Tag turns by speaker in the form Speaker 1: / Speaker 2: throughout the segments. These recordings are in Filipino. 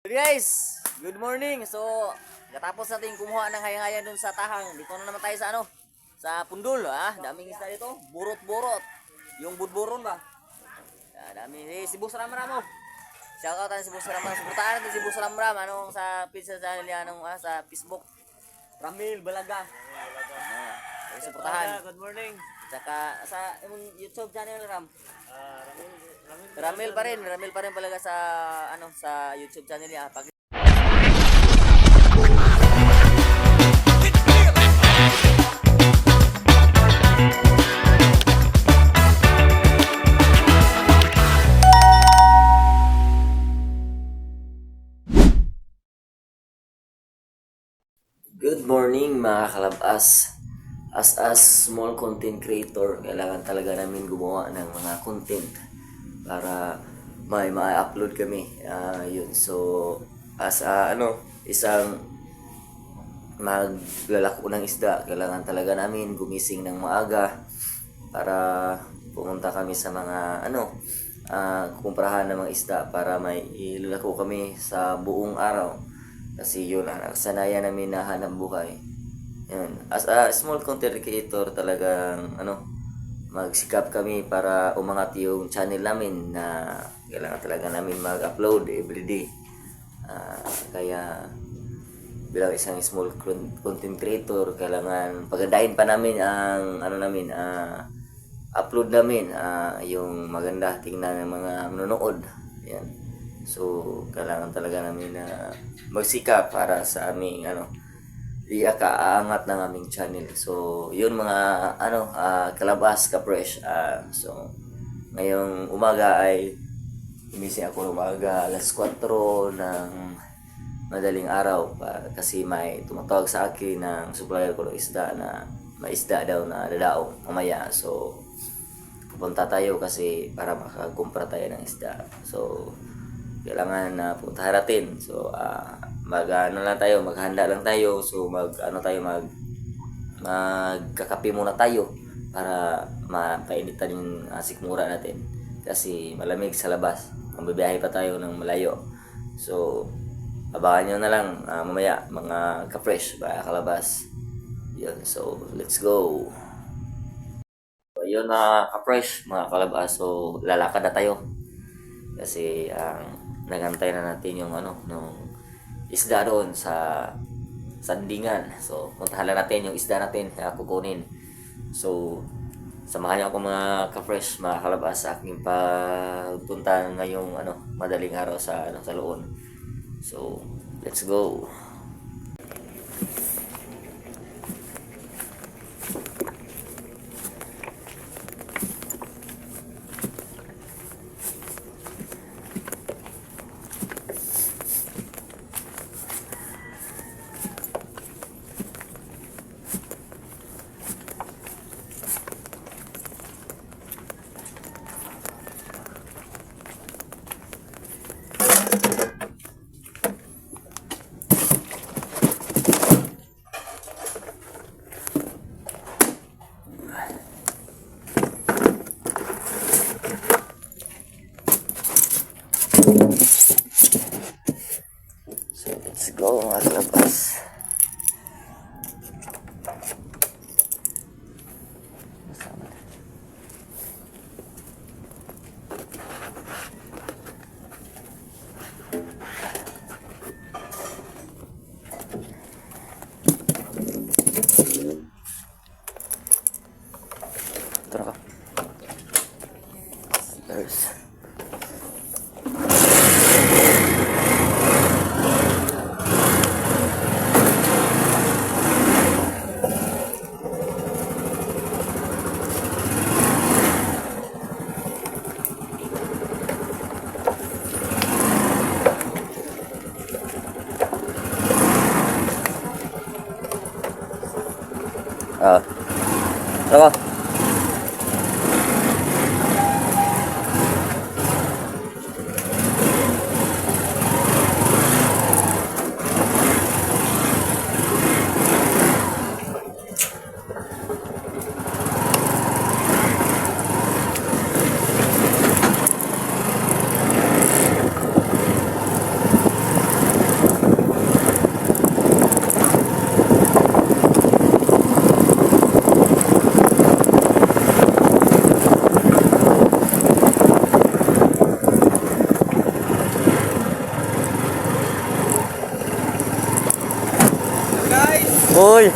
Speaker 1: Guys, good morning. So, katapos natin kumuha ng hayang-hayang dun sa tahang. Dito na naman tayo sa sa pundol, ha. Daming isda dito, burot-burot. Yung budburon ba? Dami. Si Boss Ramram mo. Shout out si Boss Ramram. Suportahan natin si Boss Ramram anong sa page sa channel niya sa Facebook. Ramil Balaga. Suportahan.
Speaker 2: Good morning.
Speaker 1: Tsaka sa YouTube channel Ram.
Speaker 2: Ramil
Speaker 1: Ramil pa rin palaga sa sa YouTube channel niya. Good morning mga kalabas. As a small content creator, kailangan talaga namin gumawa ng mga content para may ma-upload kami. Yun. So, as a, isang maglalako ng isda, kailangan talaga namin gumising ng maaga para pumunta kami sa mga, kumprahan ng mga isda para may ilalako kami sa buong araw. Kasi yun, sanayan namin na hanap buhay. Yan. As a small content creator, talagang magsikap kami para umangat yung channel namin na kailangan talaga namin mag-upload everyday. Kaya bilang isang small content creator, kailangan pagandahin pa namin ang upload namin, yung maganda tingnan ng mga manonood. Yan. So kailangan talaga namin na magsikap para sa aming ikaangat ng aming channel. So, yun mga kalabas ka-fresh. So, ngayong umaga ay gumising ako ng umaga alas 4 ng madaling araw kasi may tumatawag sa akin ng supplier ko ng isda na may isda daw na dadaong mamaya. So, pupunta tayo kasi para makakumpra tayo ng isda. So, kailangan na puntahan natin. So, maghanda lang tayo. So magkakape muna tayo para mapainitan yung sikmura natin kasi malamig sa labas. Magbibiyahe pa tayo ng malayo. So abangan nyo na lang mamaya mga ka-fresh ba kalabas. Yun. So let's go. So, yun ka-fresh mga kalabas. So lalakad na tayo kasi nagantay na natin yung isda doon sa sandingan. So, puntahan lang natin yung isda natin kukunin. So, samahan niyo ako mga ka-fresh, mga kalabas sa aking pagpunta ngayong madaling araw sa Loon. So, let's go. So, let's go mga kalabas. Ito na ka. There's Tara. Uy.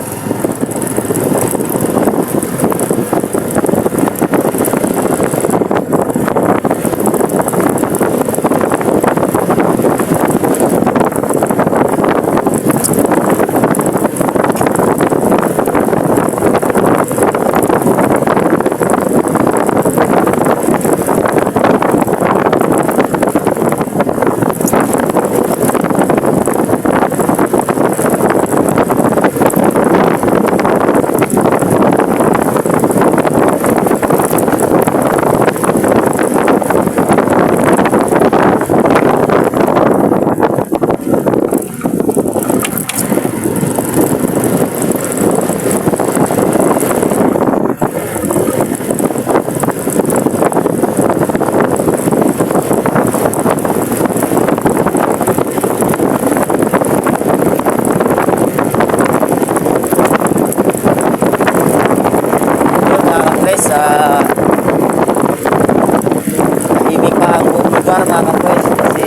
Speaker 1: Tahimik pa ang buong lugar mga kapres kasi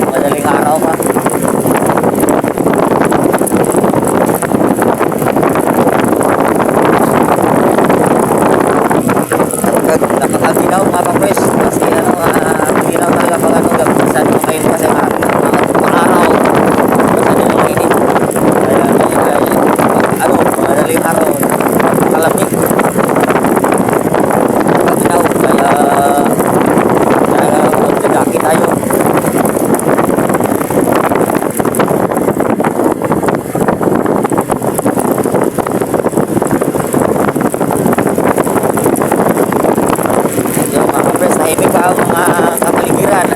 Speaker 1: madaling araw pa. Nakakaginaw mga kapres kasi ginaw talaga pag sa mainit kasi araw kasi mainit kaya madaling araw kalamig. Kaya tayo. Yung mga kapres, tahimik pa ang mga kapaligiran.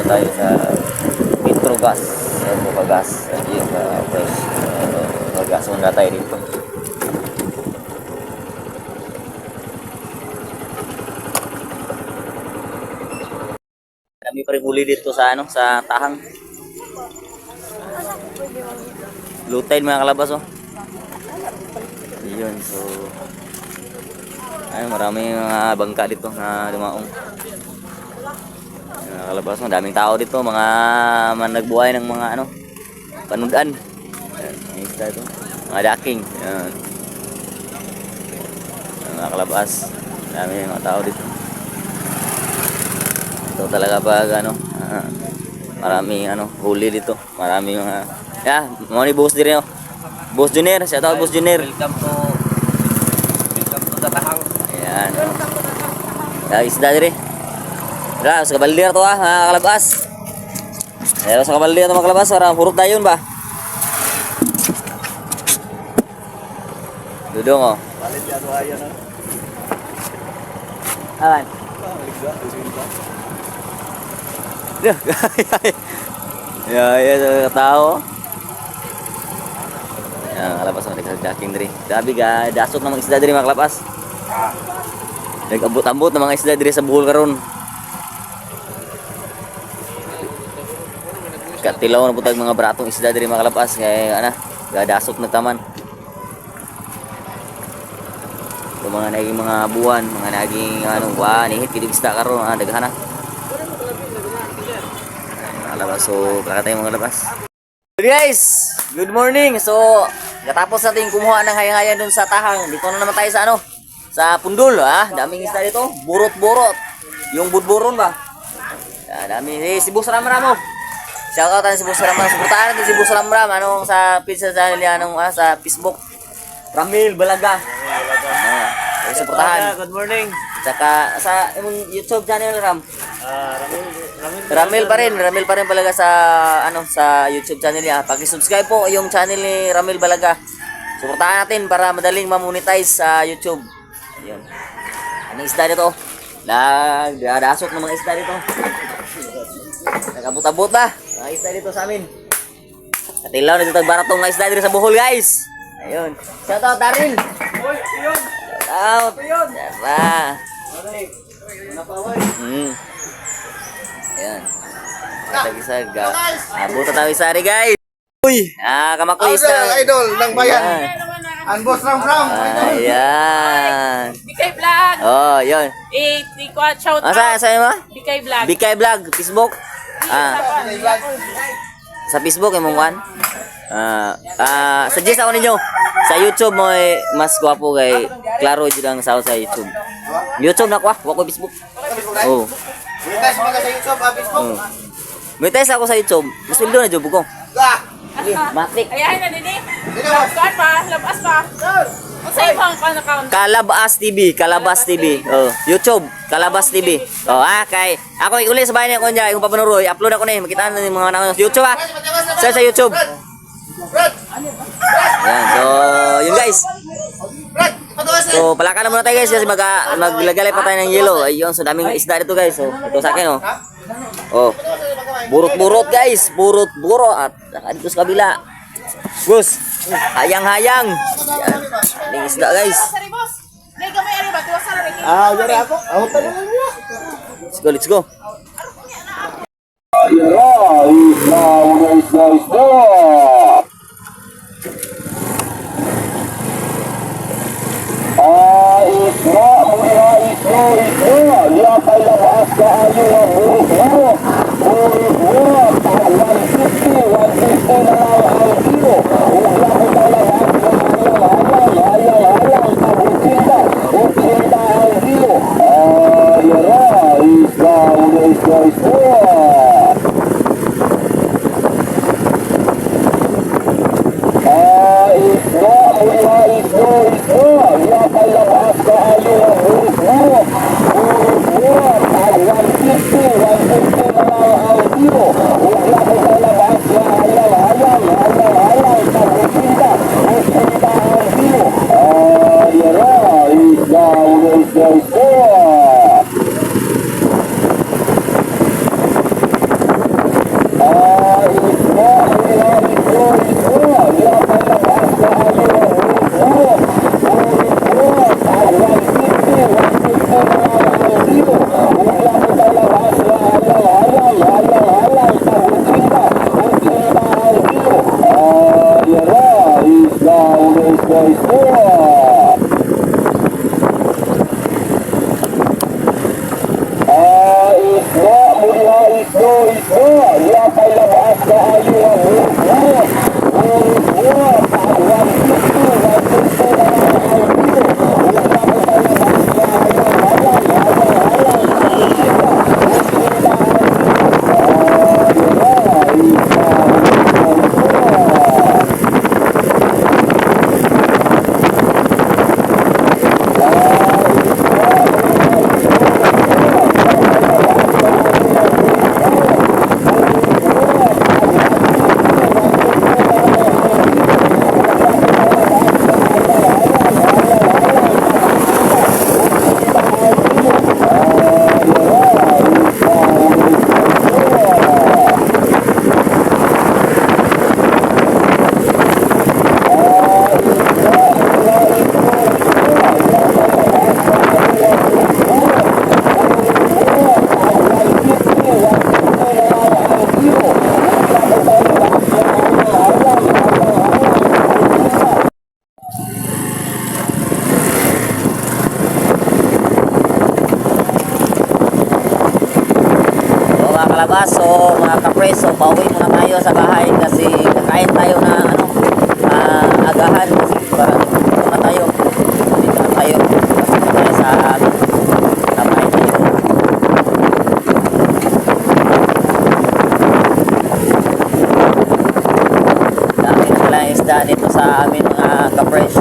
Speaker 1: Tayo sa Petrogas, Bukagas, yung fresh gas muna tayo dito. Kami pa rin huli dito sa sa Tahang. Low tide mga kalabas oh. Yun, so ay marami mga bangka dito na dumaong. Kalabas mo, daming tao dito, mga nagbuhay ng mga panudan. Ayan, may isda ito. Mga daking. Ayan. Mga kalabas, daming mga tao dito. Ito talaga pag maraming huli dito. Maraming mga mga ni Boss din Boss Junior, shout out Boss Junior.
Speaker 2: Welcome to the Tahang.
Speaker 1: Ayan. Isda dire. Tara, sa kabaldir to mga kalabas. Ayan, sa kabaldir to mga kalabas. Hurot na yun ba? Dudong oh.
Speaker 2: Palit yan o ayan na.
Speaker 1: Ayan. Ayan, sa tao. Ayan, kalabas mo. Nagsajaking diri. Dabi ga, dasot na mga isda diri mga kalabas. Nag-ambot-ambot na mga isda diri sa buhol karon. Katilaw na putag mga bratong isda diri mga kalabas kay gadasok na taman. So mga naging mga buwan, mga naging ano, nihit kidig isda karon, daghan na. Labas, so kaya tayo mga labas. Good guys, good morning. So katapos natin kumuha ng hayang-hayang dun sa tahang, dito na naman tayo sa ano, sa pundol, daming isda dito, burot-burot, yung budburon ba, dami. Si Boss Ramram, shout out natin si Boss Ramram, suportahan natin si Boss Ramram, anong sa pizza channel niya, anong sa Facebook, Ramil Balaga, suportahan.
Speaker 2: Good morning.
Speaker 1: Tsaka sa YouTube channel Ram,
Speaker 2: Ramil
Speaker 1: Ramil pa rin Balaga sa ano, sa YouTube channel niya. Paki-subscribe po yung channel ni Ramil Balaga. Suportahan natin para madaling ma-monetize sa YouTube. Ayun. Anong isda dito? Nagdadasok ng mga isda dito. Nagabot-abot ba? Mga isda dito sa amin. Katilaw na dito baratong mga isda dito sa Bohol, guys. Ayun. Shout out Daryl. Shout out. Diba? Ayan. Tag-isag. Abot na tayo isari, guys. Uy! Kamakoy isda.
Speaker 2: Idol ng bayan. Ang Boss Ramram.
Speaker 1: Ayan.
Speaker 3: Bikay Vlog.
Speaker 1: Oh, yun.
Speaker 3: Shout out.
Speaker 1: Saan mo?
Speaker 3: Bikay Vlog.
Speaker 1: Bikay Vlog, Facebook. Sa Facebook yung mong one. Suggest ako ninyo. Sa YouTube mo mas gwapo kay Claro jud ang sa YouTube. YouTube na ko, wako Facebook. Oh.
Speaker 2: Bukas mga sa YouTube, Facebook.
Speaker 1: May test ako sa YouTube. Mas wildo na job ko. Matik.
Speaker 3: Ayahin na din eh. Kuan pa, labas pa. Ang sa ibang account.
Speaker 1: Kalabas TV. Oh, YouTube, Kalabas TV. Oh, kay ako uli sa bahay niya ko niya, yung papanuroy, upload ako na makita na yung mga nang YouTube Search sa YouTube. Yan, so, yun guys. So, palakan na muna tayo guys kasi maglagalay pa tayo ng yelo. Ayun, so daming isda dito guys. So, ito sa akin oh. Burot-burot guys, burot-burot at dito sa kabila. Gus, hayang-hayang. Yan, daming isda guys.
Speaker 2: Yari ako. Ako pa naman mo.
Speaker 1: Let's go. dahan para dito na tayo. Dito na tayo. Dito tayo sa bahay tayo. Dami na palang isda dito sa amin mga ka-fresh.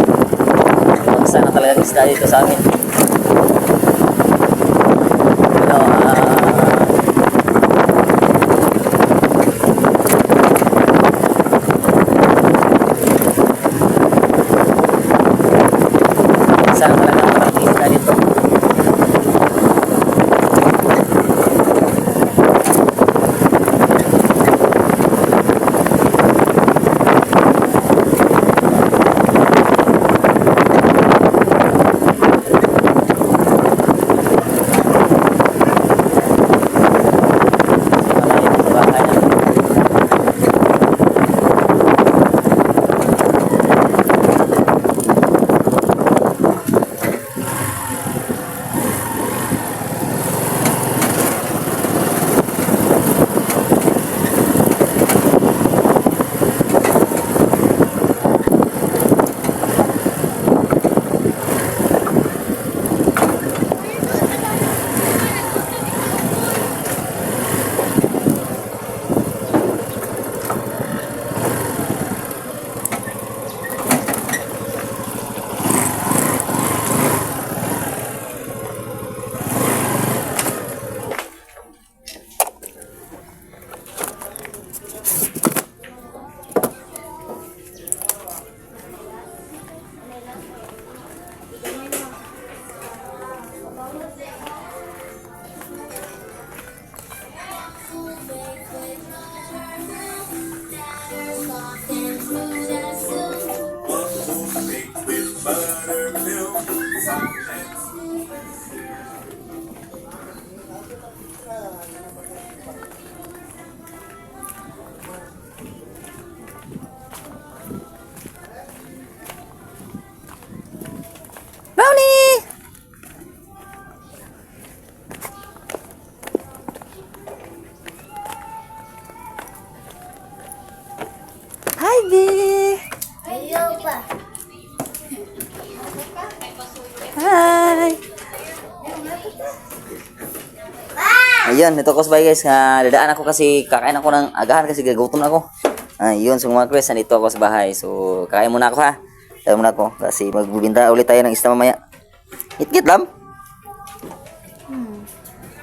Speaker 1: Magsa na talagang isda dito sa amin. Pero isa na talagang maraming isda dito. Brownie! Hi, B!
Speaker 4: Ayaw pa.
Speaker 1: Hi! Ayun, ito ko sabay guys, dadaan ako kasi kakain ako ng agahan kasi gagutom na ako. Ayun, so mga Chris, nandito ako sa bahay. So, kakain muna ako ha. Kakain muna ako kasi magbibinta ulit tayo ng isda mamaya. Hit-hit lang.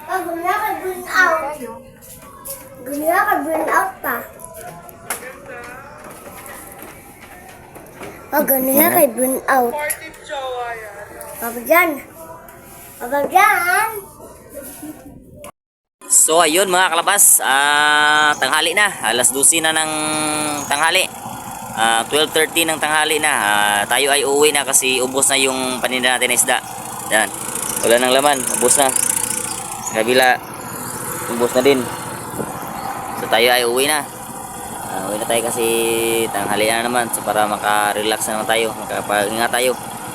Speaker 4: Pag gumawa ka burn out. Gumawa ka burn out pa. Pag gumawa ka burn out. Papa Jan. Papa Jan.
Speaker 1: So ayun mga kalabas, tanghali na, alas 12 na ng tanghali, 12:30 ng tanghali na. Tayo ay uuwi na kasi ubos na yung paninda natin na isda. Yan, wala nang laman, ubos na. Sa kabila, ubos na din. So tayo ay uuwi na. Uwi na tayo kasi tanghali na naman, so para maka-relax na naman tayo, makapaghinga tayo.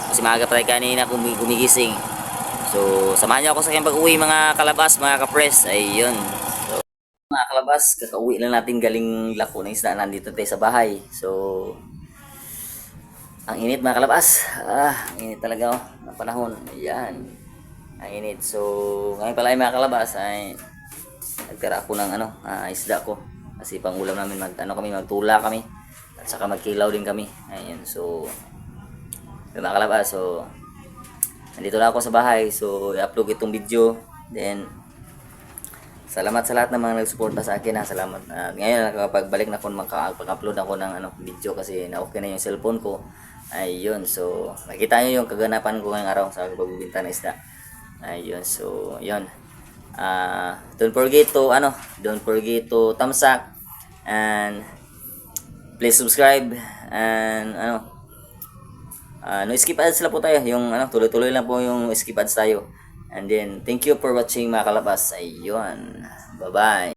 Speaker 1: Kasi maaga pa tayo kanina gumigising. So, samahan niyo ako sa aking pag-uwi mga kalabas, mga ka-press. Ayun. So, mga kalabas, kakauwi lang natin galing lako ng isda. Nandito tayo sa bahay. So, ang init mga kalabas. Ang init talaga ng panahon. Ayan. Ang init. So, ngayon pala ay mga kalabas ay nagtira ako ng isda ko. Kasi pang ulam namin magtula kami. At saka magkilaw din kami. Ayun. So, mga kalabas. So, nandito na ako sa bahay, so i-upload itong video. Then, salamat sa lahat ng mga nagsuporta sa akin. Salamat. Ngayon, nakapagbalik na ako, makapag-upload ako ng video kasi na-okay na yung cellphone ko. Ayun, so makita nyo yung kaganapan ko ngayong araw sa pagbibinta ng isda. Ayun, so yun. Don't forget to thumbs up and please subscribe and no skip ads lang po tayo, yung tuloy-tuloy lang po yung skip ads tayo. And then thank you for watching mga kalabas. Ayun, bye bye.